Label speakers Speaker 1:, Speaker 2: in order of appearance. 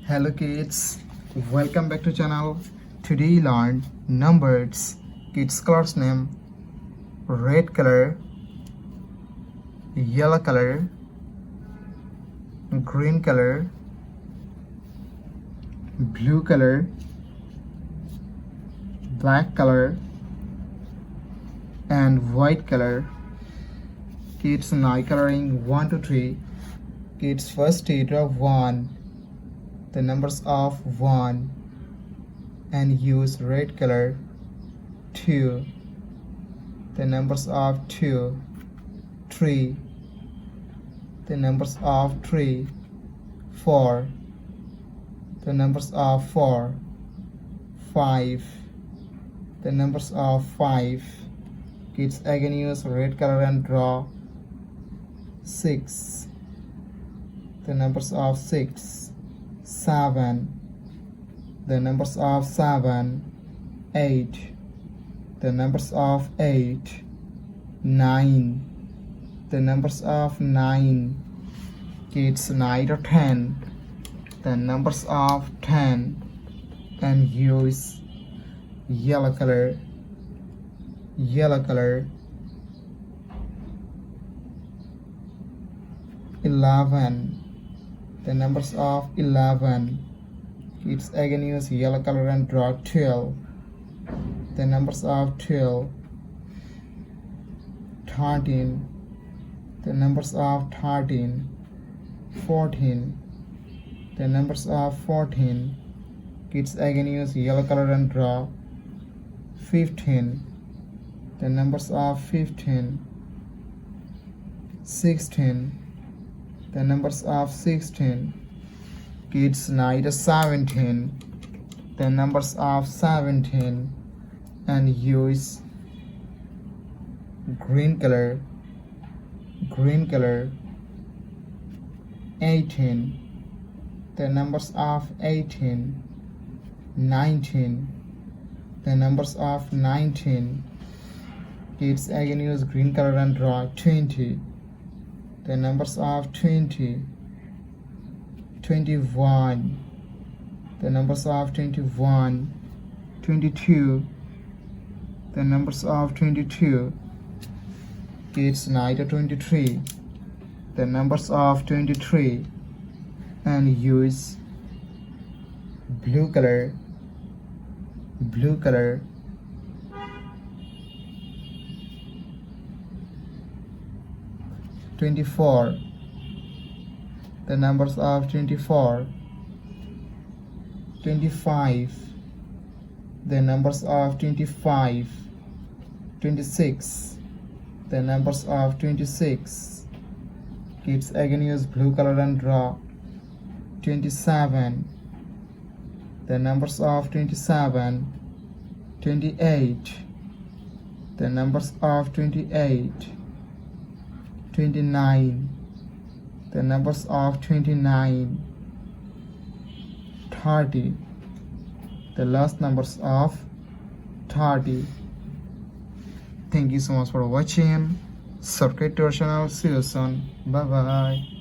Speaker 1: Hello kids, welcome back to channel. Today you learn numbers. Kids colors name: red color, yellow color, green color, blue color, black color, and white color. Kids now coloring 1 to 3. Kids first draw 1, the numbers of 1, and use red color. 2, the numbers of 2. 3, the numbers of 3. 4, the numbers of 4. 5, the numbers of 5. Kids again use red color and draw 6, the numbers of 6. 7, the numbers of 7. 8, the numbers of 8. 9, the numbers of 9. Kids 9 or 10, the numbers of 10, and use yellow color. 11, the numbers of 11. Kids again use yellow color and draw 12, the numbers of 12. 13, the numbers of 13. 14, the numbers of 14. Kids again use yellow color and draw 15, the numbers of 15. 16, the numbers of 16. Kids now 17, the numbers of 17, and use green color. 18, the numbers of 18. 19, the numbers of 19. Kids again use green color and draw 20, the numbers of 20. 21, the numbers of 21. 22, the numbers of 22. Kids now 23, the numbers of 23, and use blue color. 24, the numbers of 24. 25, the numbers of 25. 26, the numbers of 26. Kids again use blue color and draw 27, the numbers of 27. 28, the numbers of 28. 29, the numbers of 29. 30, the last numbers of 30. Thank you so much for watching. Subscribe to our channel. See you soon. Bye bye.